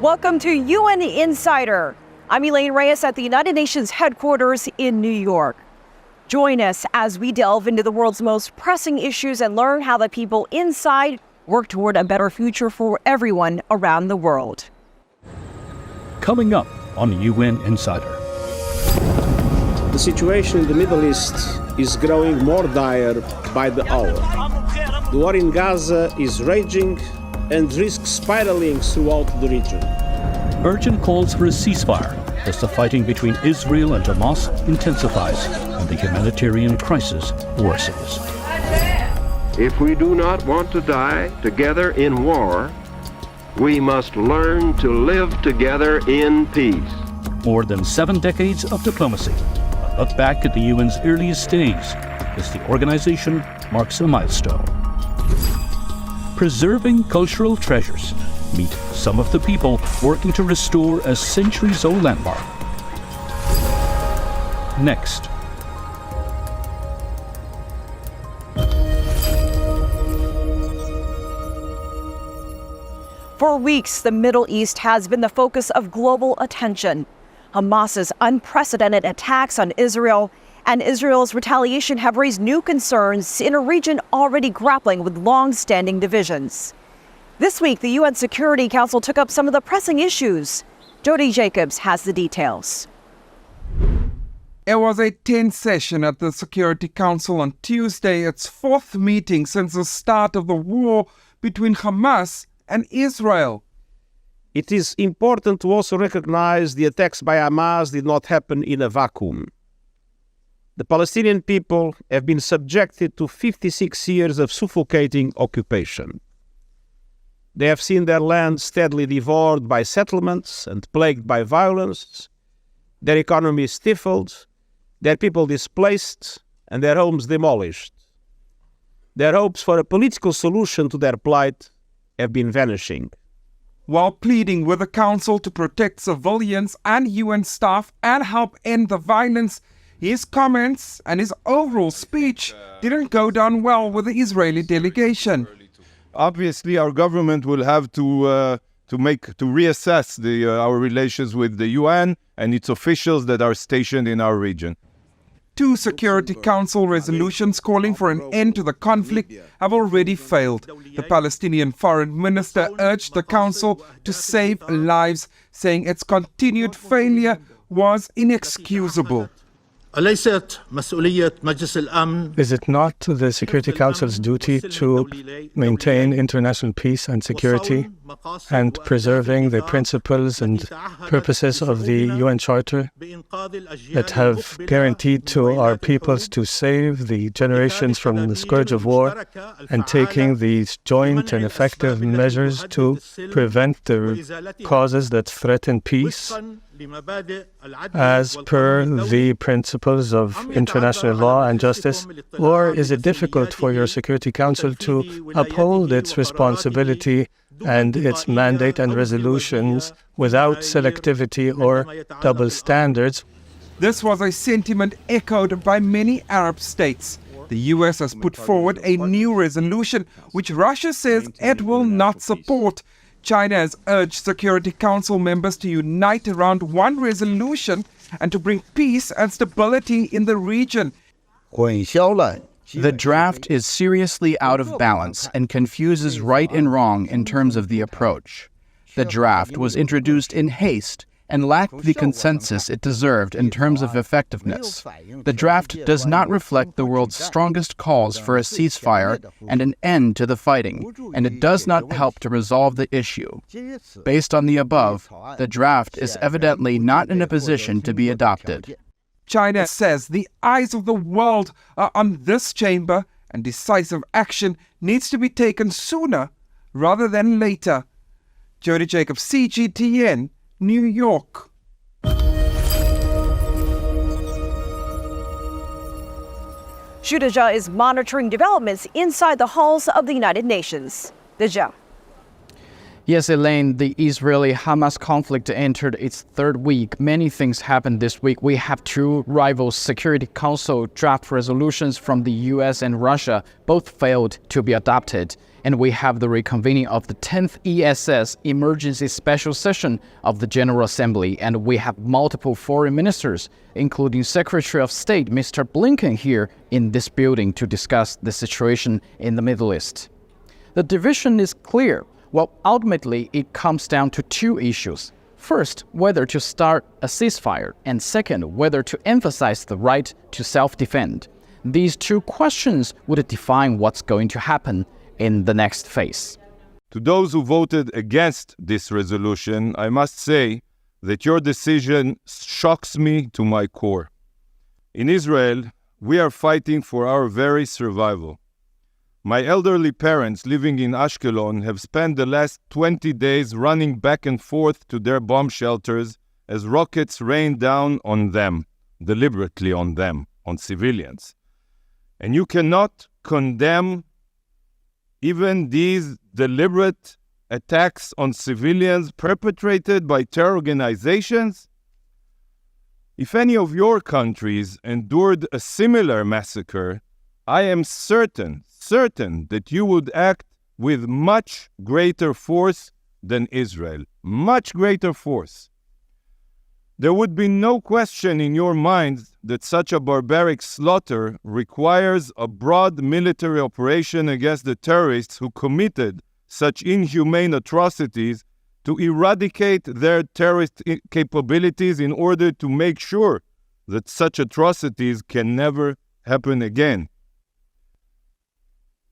Welcome to UN Insider. I'm Elaine Reyes at the United Nations headquarters in New York. Join us as we delve into the world's most pressing issues and learn how the people inside work toward a better future for everyone around the world. Coming up on UN Insider. The situation in the Middle East is growing more dire by the hour. The war in Gaza is raging and risks spiraling throughout the region. Urgent calls for a ceasefire as the fighting between Israel and Hamas intensifies and the humanitarian crisis worsens. If we do not want to die together in war, we must learn to live together in peace. More than 7 decades of diplomacy. A look back at the UN's earliest days as the organization marks a milestone. Preserving cultural treasures. Meet some of the people working to restore a centuries-old landmark. Next. For weeks, the Middle East has been the focus of global attention. Hamas's unprecedented attacks on Israel and Israel's retaliation have raised new concerns in a region already grappling with long-standing divisions. This week, the UN Security Council took up some of the pressing issues. Jody Jacobs has the details. It was a tense session at the Security Council on Tuesday, its 4th meeting since the start of the war between Hamas and Israel. It is important to also recognize the attacks by Hamas did not happen in a vacuum. The Palestinian people have been subjected to 56 years of suffocating occupation. They have seen their land steadily devoured by settlements and plagued by violence, their economy stifled, their people displaced, and their homes demolished. Their hopes for a political solution to their plight have been vanishing. While pleading with the Council to protect civilians and UN staff and help end the violence, his comments and his overall speech didn't go down well with the Israeli delegation. Obviously, our government will have to reassess our relations with the UN and its officials that are stationed in our region. 2 Security Council resolutions calling for an end to the conflict have already failed. The Palestinian Foreign Minister urged the Council to save lives, saying its continued failure was inexcusable. Is it not the Security Council's duty to maintain international peace and security and preserving the principles and purposes of the UN Charter that have guaranteed to our peoples to save the generations from the scourge of war and taking these joint and effective measures to prevent the causes that threaten peace as per the principles of international law and justice? Or is it difficult for your Security Council to uphold its responsibility and its mandate and resolutions without selectivity or double standards? This was a sentiment echoed by many Arab states. The US has put forward a new resolution which Russia says it will not support. China has urged Security Council members to unite around one resolution and to bring peace and stability in the region. The draft is seriously out of balance and confuses right and wrong in terms of the approach. The draft was introduced in haste and lacked the consensus it deserved in terms of effectiveness. The draft does not reflect the world's strongest calls for a ceasefire and an end to the fighting, and it does not help to resolve the issue. Based on the above, the draft is evidently not in a position to be adopted. China says the eyes of the world are on this chamber and decisive action needs to be taken sooner rather than later. Jody Jacobs, CGTN, New York. Shudaja is monitoring developments inside the halls of the United Nations. Deja. Yes, Elaine, the Israeli-Hamas conflict entered its third week. Many things happened this week. We have two rival Security Council draft resolutions from the US and Russia. Both failed to be adopted. And we have the reconvening of the 10th ESS Emergency Special Session of the General Assembly. And we have multiple foreign ministers, including Secretary of State Mr. Blinken, here in this building to discuss the situation in the Middle East. The division is clear. Well, ultimately, it comes down to two issues. First, whether to start a ceasefire, and second, whether to emphasize the right to self-defend. These two questions would define what's going to happen in the next phase. To those who voted against this resolution, I must say that your decision shocks me to my core. In Israel, we are fighting for our very survival. My elderly parents living in Ashkelon have spent the last 20 days running back and forth to their bomb shelters as rockets rain down on them, deliberately on them, on civilians. And you cannot condemn even these deliberate attacks on civilians perpetrated by terror organizations? If any of your countries endured a similar massacre, I am certain that you would act with much greater force than Israel. Much greater force. There would be no question in your minds that such a barbaric slaughter requires a broad military operation against the terrorists who committed such inhumane atrocities to eradicate their terrorist capabilities in order to make sure that such atrocities can never happen again.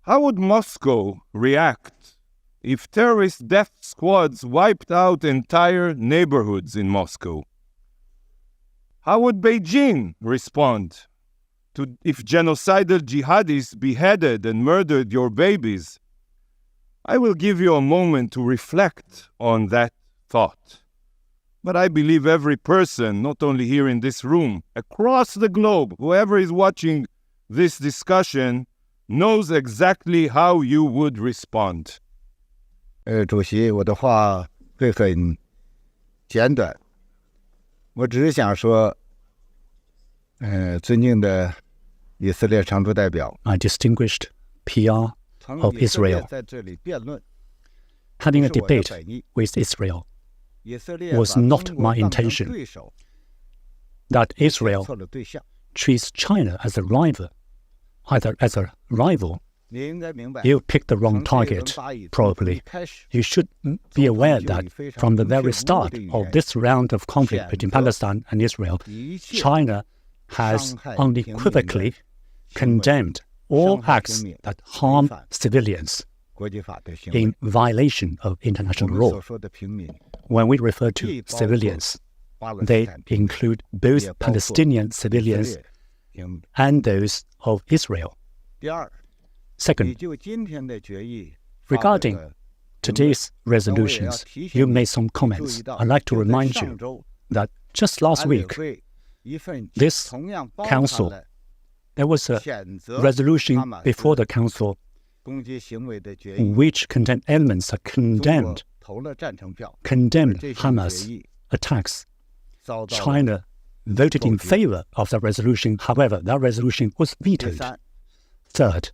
How would Moscow react if terrorist death squads wiped out entire neighborhoods in Moscow? How would Beijing respond if genocidal jihadis beheaded and murdered your babies? I will give you a moment to reflect on that thought. But I believe every person, not only here in this room, across the globe, whoever is watching this discussion, knows exactly how you would respond. 主席，我的话会很简短，我只是想说，尊敬的以色列常驻代表， I distinguished PR of Israel. 在这里辩论 Having a debate with Israel was not my intention. 对手 That Israel 错了对象。 treats China as a rival, either as a rival. 你应该明白， You picked the wrong 常有人 target, 把以从 probably. 开始 You should be aware that from the very start of this round of conflict between Palestine and Israel, China has unequivocally condemned all acts that harm civilians 国际法的行为。 in violation of 我 international 们所 law. 说的平民， When we refer to civilians, 巴勒斯 they 坦平民 include both 也包括 Palestinian 以色 civilians 列平民。 and those of Israel. 第二，你 Second, 就今天的决议 regarding 发表的 today's resolutions, you made some comments. I'd like to remind you that just last 安理 week, 会一份 this 同样包 council 含了 there was a 谴责 resolution 哈马斯 before the council 攻击行为的决议， which contained elements that 中国 condemned 投了赞成票， condemned 这项 Hamas 决议 attacks. 遭到了 China voted in 否决。 favor of that resolution. However, that resolution was 第 vetoed. 三， Third,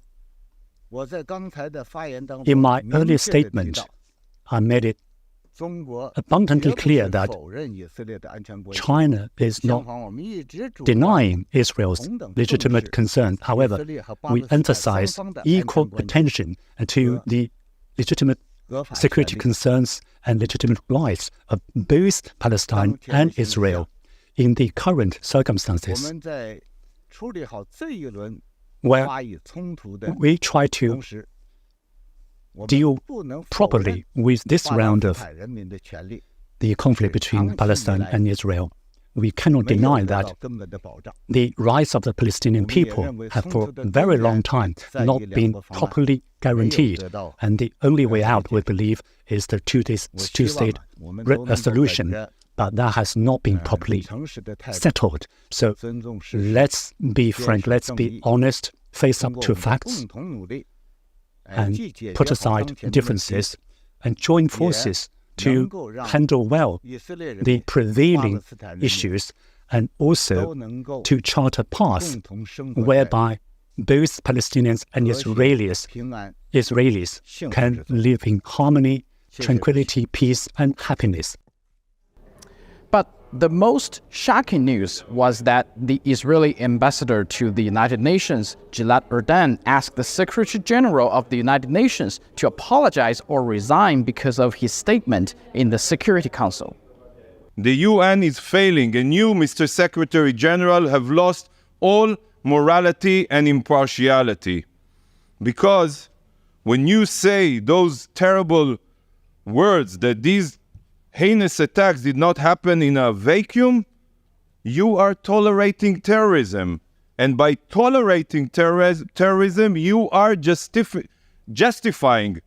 我在刚才的发言当 in 中 my 明 earlier 确地提 statement, 到， I made it 中国 abundantly 绝不 clear 是 that 否认以色列的安全国益。 China is 相 not 反，我们一直主张 denying Israel's 同等重 legitimate 视 concern. 以 However, 色列和巴 we 勒斯坦双 emphasize 方的安全 equal 关系 attention to the legitimate 合法 security 权利 concerns and legitimate rights of both Palestine and Israel in the current 我 circumstances 们在处理好这一轮 where 巴以冲突的 we try to 同时，我们 deal 不能否认 properly with this 巴勒 round 斯 of 坦人民的权利， the conflict between Palestine and Israel. We cannot 没有 deny 得到 that 根本的保障。 the rights of the Palestinian people have for a very long time not been properly guaranteed, and the only way out, we believe, is the two-state solution, but that has not been properly 诚实的态度， settled. So 尊重事实， let's be frank, let's be honest, face 通 up 过 to 我们 facts, 共同努力， and 既解决 put 好 aside 当前的问题 differences and join forces to handle well the prevailing issues, and also to chart a path whereby both Palestinians and Israelis can live in harmony, tranquility, peace, and happiness. But the most shocking news was that the Israeli ambassador to the United Nations, Gilad Erdan, asked the Secretary General of the United Nations to apologize or resign because of his statement in the Security Council. The UN is failing, and you, Mr. Secretary General, have lost all morality and impartiality. Because when you say those terrible words that these heinous attacks did not happen in a vacuum, you are tolerating terrorism. And by tolerating terrorism, you are justifying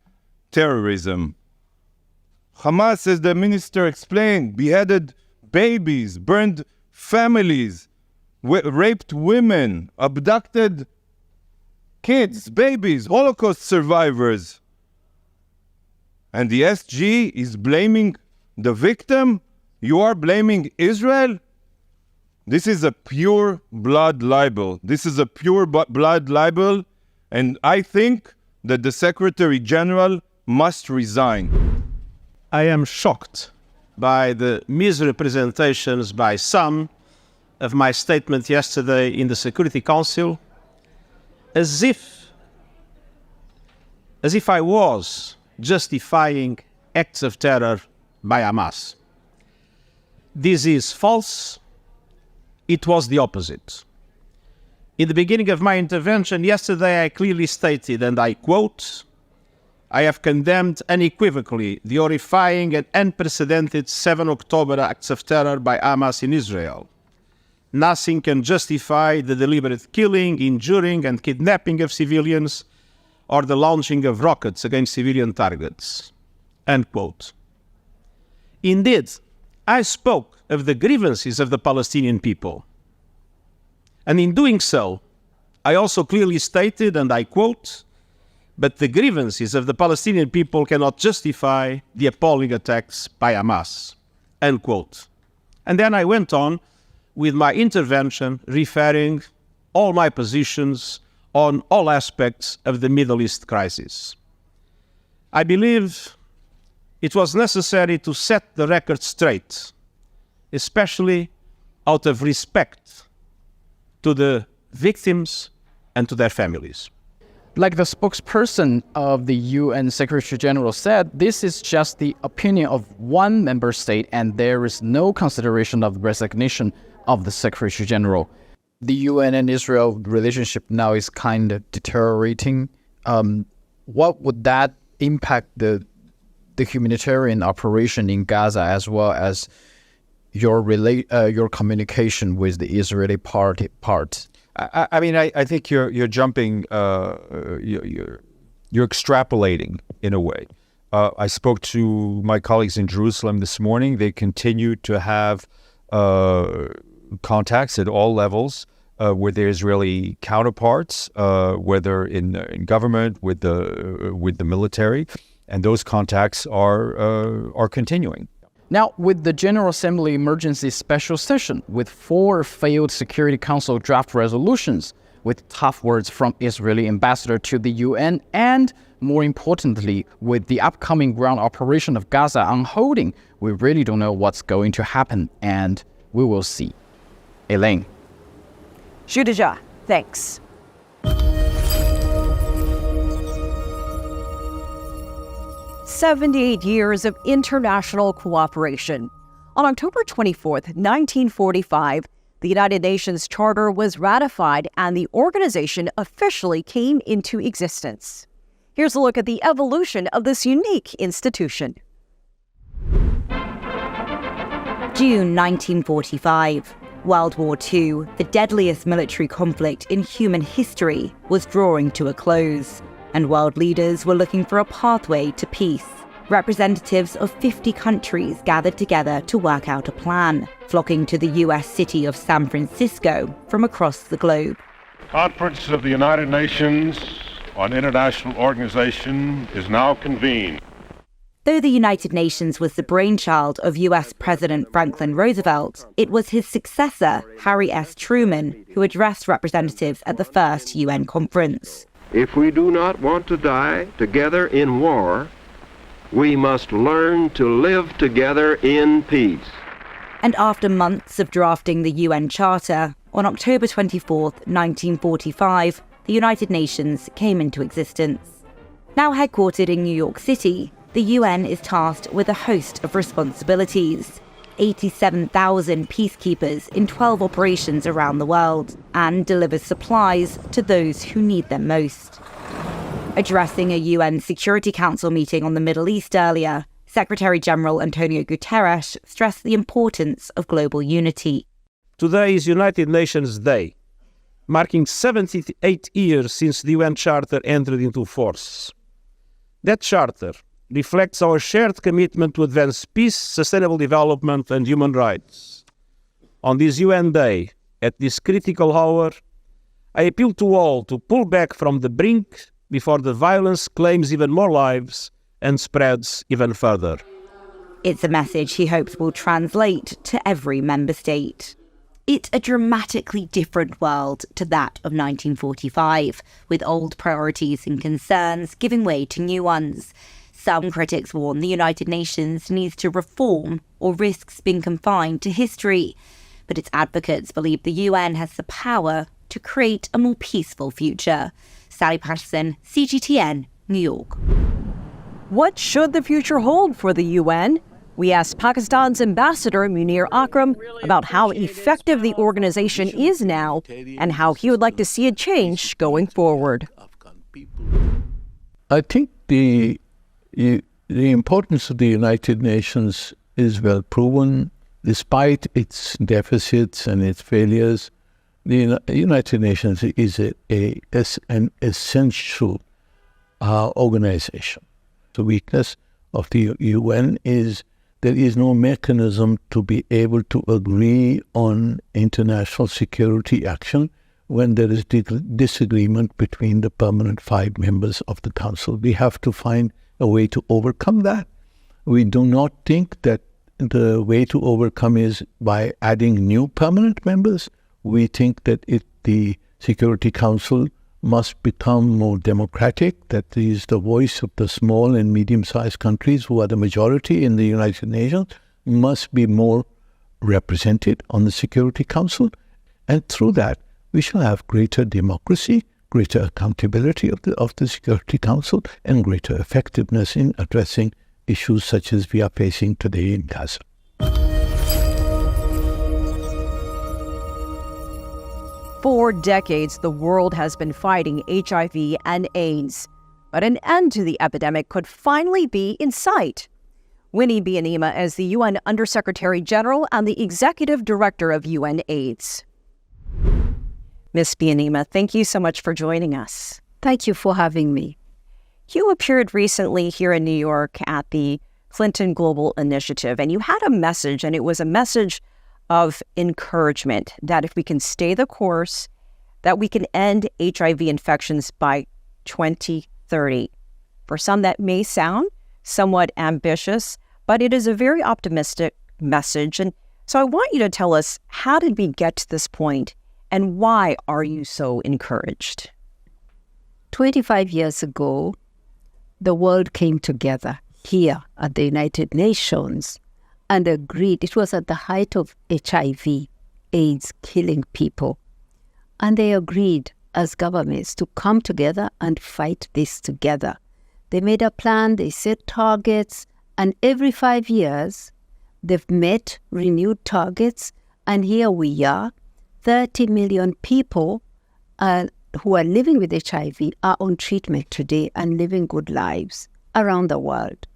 terrorism. Hamas, as the minister explained, beheaded babies, burned families, raped women, abducted kids, babies, Holocaust survivors. And the SG is blaming the victim? You are blaming Israel? This is a pure blood libel. This is a pure blood libel, and I think that the Secretary General must resign. I am shocked by the misrepresentations by some of my statement yesterday in the Security Council, as if I was justifying acts of terror by Hamas. This is false. It was the opposite. In the beginning of my intervention yesterday, I clearly stated, and I quote, "I have condemned unequivocally the horrifying and unprecedented 7 October acts of terror by Hamas in Israel. Nothing can justify the deliberate killing, injuring, and kidnapping of civilians or the launching of rockets against civilian targets." End quote. Indeed, I spoke of the grievances of the Palestinian people. And in doing so, I also clearly stated, and I quote, "But the grievances of the Palestinian people cannot justify the appalling attacks by Hamas." End quote. And then I went on with my intervention, referring all my positions on all aspects of the Middle East crisis. I believe it was necessary to set the record straight, especially out of respect to the victims and to their families. Like the spokesperson of the UN Secretary General said, this is just the opinion of one member state, and there is no consideration of resignation of the Secretary General. The UN and Israel relationship now is kind of deteriorating. What would that impact the humanitarian operation in Gaza, as well as your communication with the Israeli part? I mean, I think you're jumping, you're extrapolating in a way. I spoke to my colleagues in Jerusalem this morning. They continue to have contacts at all levels with their Israeli counterparts, whether in government, with the military, and those contacts are continuing. Now, with the General Assembly emergency special session, with 4 failed Security Council draft resolutions, with tough words from Israeli ambassador to the UN, and more importantly, with the upcoming ground operation of Gaza on holding, we really don't know what's going to happen, and we will see. Elaine. Shudija, thanks. "78 years of international cooperation." On October 24th, 1945, the United Nations Charter was ratified and the organization officially came into existence. Here's a look at the evolution of this unique institution. June 1945. World War II, the deadliest military conflict in human history, was drawing to a close, and world leaders were looking for a pathway to peace. Representatives of 50 countries gathered together to work out a plan, flocking to the US city of San Francisco from across the globe. Conference of the United Nations on International Organization is now convened. Though the United Nations was the brainchild of US President Franklin Roosevelt, it was his successor, Harry S. Truman, who addressed representatives at the first UN conference. If we do not want to die together in war, we must learn to live together in peace. And after months of drafting the UN Charter, on October 24, 1945, the United Nations came into existence. Now headquartered in New York City, the UN is tasked with a host of responsibilities. 87,000 peacekeepers in 12 operations around the world, and delivers supplies to those who need them most. Addressing a UN Security Council meeting on the Middle East earlier, Secretary-General Antonio Guterres stressed the importance of global unity. Today is United Nations Day, marking 78 years since the UN Charter entered into force. That charter reflects our shared commitment to advance peace, sustainable development, and human rights. On this UN Day, at this critical hour, I appeal to all to pull back from the brink before the violence claims even more lives and spreads even further. It's a message he hopes will translate to every member state. It's a dramatically different world to that of 1945, with old priorities and concerns giving way to new ones. Some critics warn the United Nations needs to reform or risks being confined to history. But its advocates believe the UN has the power to create a more peaceful future. Sally Patterson, CGTN, New York. What should the future hold for the UN? We asked Pakistan's ambassador, Munir Akram, about how effective the organization is now and how he would like to see it change going forward. I think the importance of the United Nations is well proven. Despite its deficits and its failures, the United Nations is an essential organization. The weakness of the UN is there is no mechanism to be able to agree on international security action when there is disagreement between the permanent 5 members of the Council. We have to find a way to overcome that. We do not think that the way to overcome is by adding new permanent members. We think that the Security Council must become more democratic, that is the voice of the small and medium-sized countries who are the majority in the United Nations must be more represented on the Security Council. And through that, we shall have greater democracy, greater accountability of the Security Council, and greater effectiveness in addressing issues such as we are facing today in Gaza. For decades, the world has been fighting HIV and AIDS, but an end to the epidemic could finally be in sight. Winnie Byanyima is the UN Undersecretary General and the Executive Director of UN AIDS. Ms. Byanyima, thank you so much for joining us. Thank you for having me. You appeared recently here in New York at the Clinton Global Initiative, and you had a message, and it was a message of encouragement that if we can stay the course, that we can end HIV infections by 2030. For some, that may sound somewhat ambitious, but it is a very optimistic message. And so I want you to tell us, how did we get to this point, and why are you so encouraged? 25 years ago, the world came together here at the United Nations and agreed. It was at the height of HIV, AIDS killing people. And they agreed as governments to come together and fight this together. They made a plan, they set targets, and every 5 years, they've met renewed targets. And here we are, 30 million people who are living with HIV are on treatment today and living good lives around the world.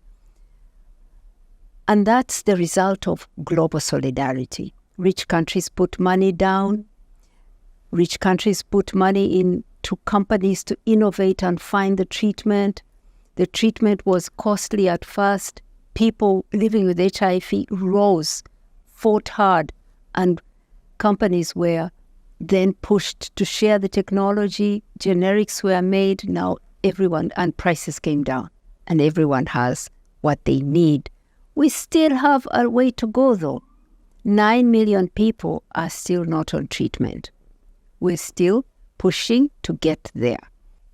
And that's the result of global solidarity. Rich countries put money down. Rich countries put money into companies to innovate and find the treatment. The treatment was costly at first. People living with HIV rose, fought hard, and companies were then pushed to share the technology. Generics were made. Now everyone, and prices came down, and everyone has what they need. We still have a way to go, though. 9 million people are still not on treatment. We're still pushing to get there.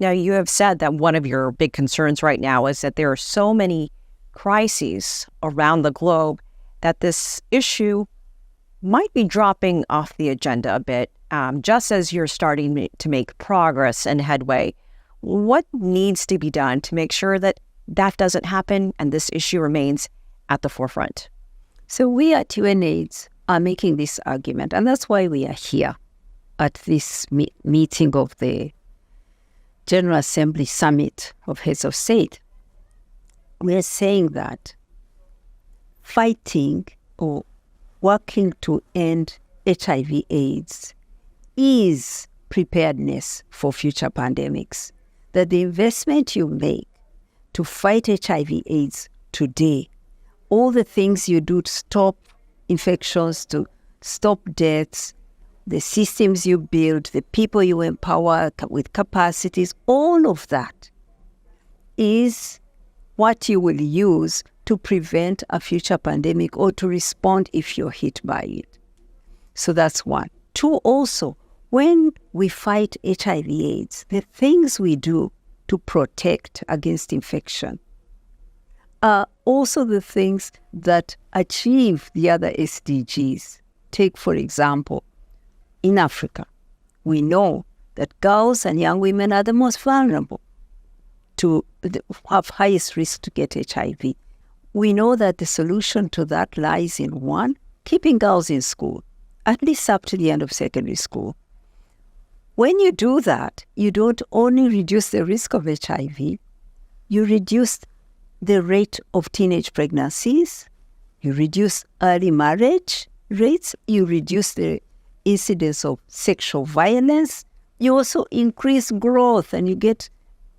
Now, you have said that one of your big concerns right now is that there are so many crises around the globe that this issue might be dropping off the agenda a bit, just as you're starting to make progress and headway. What needs to be done to make sure that that doesn't happen and this issue remains at the forefront? So we at UNAIDS are making this argument, and that's why we are here at this meeting of the General Assembly Summit of Heads of State. We are saying that fighting or working to end HIV/AIDS is preparedness for future pandemics. That the investment you make to fight HIV/AIDS today, all the things you do to stop infections, to stop deaths, the systems you build, the people you empower with capacities, all of that is what you will use to prevent a future pandemic or to respond if you're hit by it. So that's one. Two, also, when we fight HIV/AIDS, the things we do to protect against infection are also the things that achieve the other SDGs. Take, for example, in Africa, we know that girls and young women are the most vulnerable to have highest risk to get HIV. We know that the solution to that lies in, one, keeping girls in school, at least up to the end of secondary school. When you do that, you don't only reduce the risk of HIV, you reduce the rate of teenage pregnancies, you reduce early marriage rates, you reduce the incidence of sexual violence, you also increase growth and you get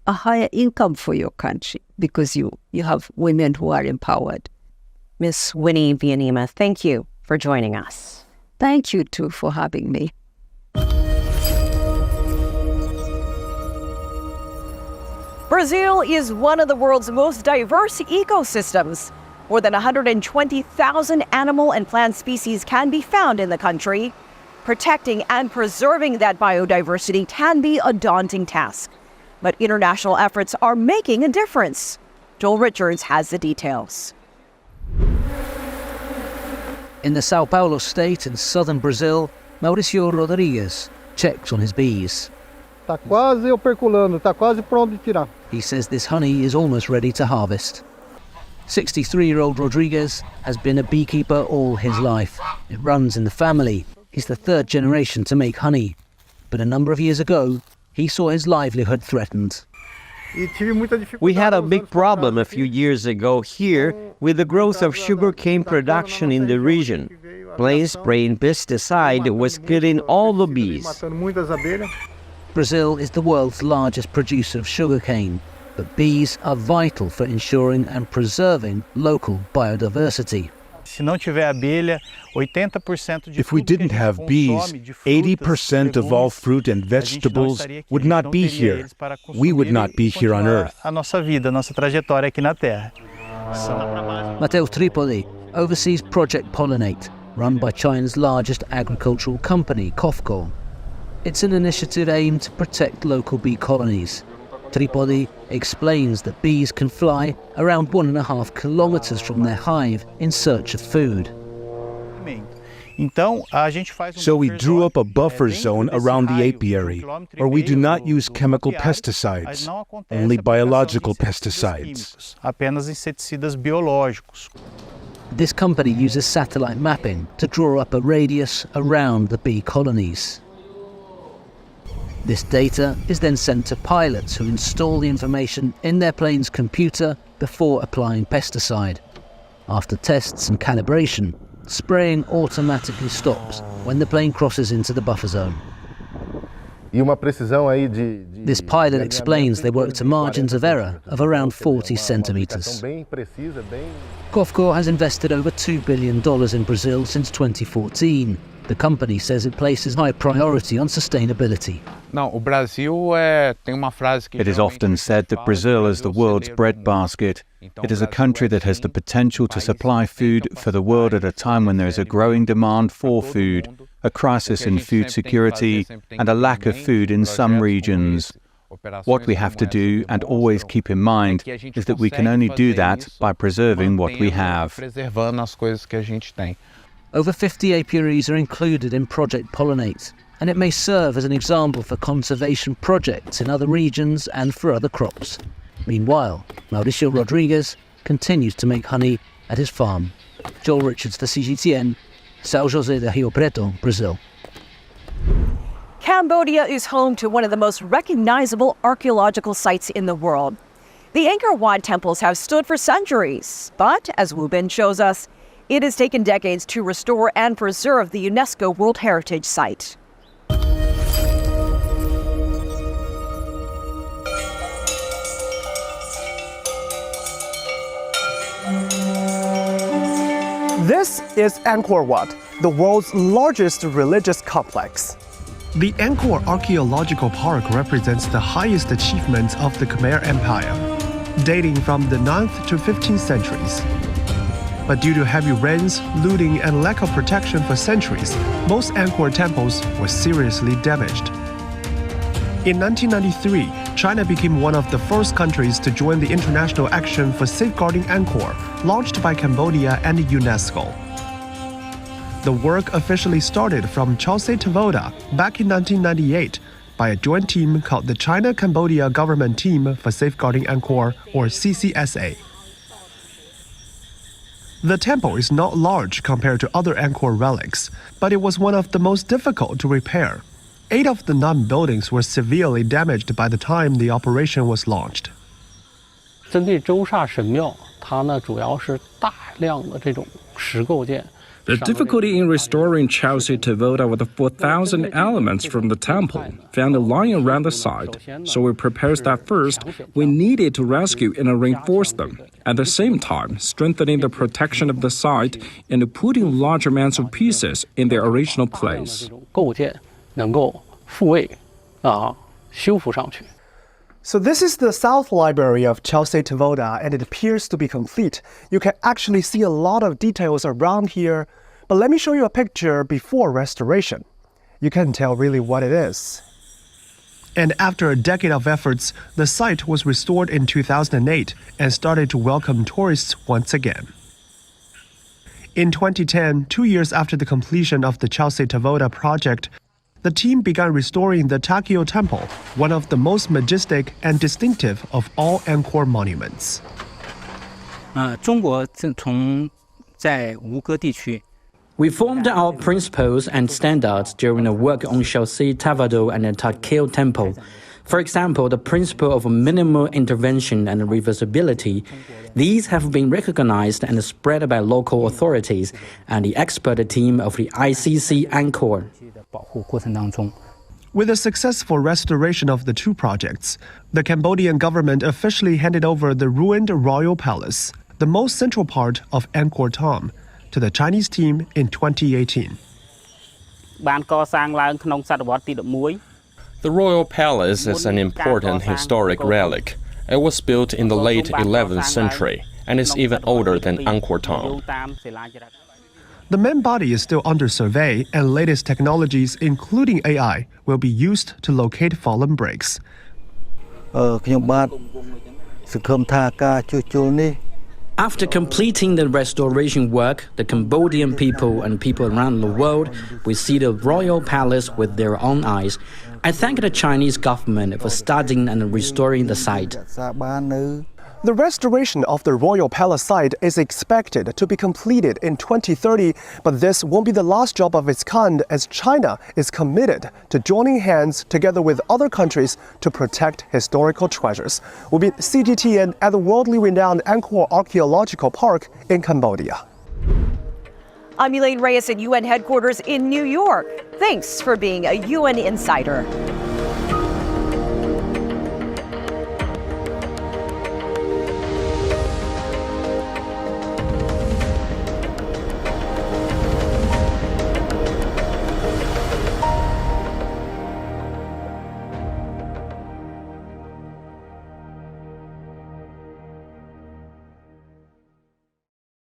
a higher income for your country because you have women who are empowered. Ms. Winnie Byanyima, thank you for joining us. Thank you, too, for having me. Brazil is one of the world's most diverse ecosystems. More than 120,000 animal and plant species can be found in the country. Protecting and preserving that biodiversity can be a daunting task, but international efforts are making a difference. Joel Richards has the details. In the Sao Paulo state in southern Brazil, Mauricio Rodrigues checks on his bees. He says this honey is almost ready to harvest. 63-year-old Rodrigues has been a beekeeper all his life. It runs in the family. He's the third generation to make honey. But a number of years ago, he saw his livelihood threatened. We had a big problem a few years ago here with the growth of sugarcane production in the region. Plain spraying pesticide was killing all the bees. Brazil is the world's largest producer of sugarcane, but bees are vital for ensuring and preserving local biodiversity. If we didn't have bees, 80% of all fruit and vegetables would not be here. We would not be here on Earth. Matteo Tripoli oversees Project Pollinate, run by China's largest agricultural company, COFCO. It's an initiative aimed to protect local bee colonies. Tripoli explains that bees can fly around 1.5 kilometers from their hive in search of food. So we drew up a buffer zone around the apiary, where we do not use chemical pesticides, only biological pesticides. This company uses satellite mapping to draw up a radius around the bee colonies. This data is then sent to pilots who install the information in their plane's computer before applying pesticide. After tests and calibration, spraying automatically stops when the plane crosses into the buffer zone. This pilot explains they work to margins of error of around 40 centimeters. COFCO has invested over $2 billion in Brazil since 2014. The company says it places high priority on sustainability. It is often said that Brazil is the world's breadbasket. It is a country that has the potential to supply food for the world at a time when there is a growing demand for food, a crisis in food security, and a lack of food in some regions. What we have to do, and always keep in mind, is that we can only do that by preserving what we have. Over 50 apiaries are included in Project Pollinate, and it may serve as an example for conservation projects in other regions and for other crops. Meanwhile, Mauricio Rodriguez continues to make honey at his farm. Joel Richards for CGTN, São José de Rio Preto, Brazil. Cambodia is home to one of the most recognizable archaeological sites in the world. The Angkor Wat temples have stood for centuries, but as Wu Bin shows us, it has taken decades to restore and preserve the UNESCO World Heritage Site. This is Angkor Wat, the world's largest religious complex. The Angkor Archaeological Park represents the highest achievements of the Khmer Empire, dating from the 9th to 15th centuries. But due to heavy rains, looting, and lack of protection for centuries, most Angkor temples were seriously damaged. In 1993, China became one of the first countries to join the International Action for Safeguarding Angkor, launched by Cambodia and UNESCO. The work officially started from Chauset Tavoda back in 1998 by a joint team called the China-Cambodia Government Team for Safeguarding Angkor, or CCSA. The temple is not large compared to other Angkor relics, but it was one of the most difficult to repair. 8 of the 9 buildings were severely damaged by the time the operation was launched. 针对周刹神庙，它呢主要是大量的这种石构件。 The difficulty in restoring Chauset Tavoda with the 4,000 elements from the temple found lying around the site, so we proposed that first we needed to rescue and reinforce them, at the same time strengthening the protection of the site and putting large amounts of pieces in their original place. 构件能够复位修复上去。 So this is the South Library of Chauset Tavoda, and it appears to be complete. You can actually see a lot of details around here, but let me show you a picture before restoration. You can tell really what it is. And after a decade of efforts, the site was restored in 2008 and started to welcome tourists once again. In 2010, 2 years after the completion of the Chauset Tavoda project, the team began restoring the Takeo Temple, one of the most majestic and distinctive of all Angkor monuments. 中国在吴哥地区 We formed our principles and standards during the work on Chauset Tavoda and the Takeo Temple. For example, the principle of minimal intervention and reversibility. These have been recognized and spread by local authorities and the expert team of the ICC Angkor. 保护过程当中。 With the successful restoration of the 2 projects, the Cambodian government officially handed over the ruined royal palace, the most central part of Angkor Thom, to the Chinese team in 2018. បានកសាងឡើងក្នុងសតវត្សទី 11 The royal palace is an important historic relic. It was built in the late 11th century and is even older than Angkor Thom. The main body is still under survey, and latest technologies, including AI, will be used to locate fallen bricks. ខ្ញុំបាទសង្ឃឹមថាការជួសជុលនេះ After completing the restoration work, the Cambodian people and people around the world will see the royal palace with their own eyes. I thank the Chinese government for studying and restoring the site. The restoration of the royal palace site is expected to be completed in 2030, but this won't be the last job of its kind, as China is committed to joining hands together with other countries to protect historical treasures. We'll be CGTN at the worldly renowned Angkor Archaeological Park in Cambodia. I'm Elaine Reyes at UN headquarters in New York. Thanks for being a UN insider.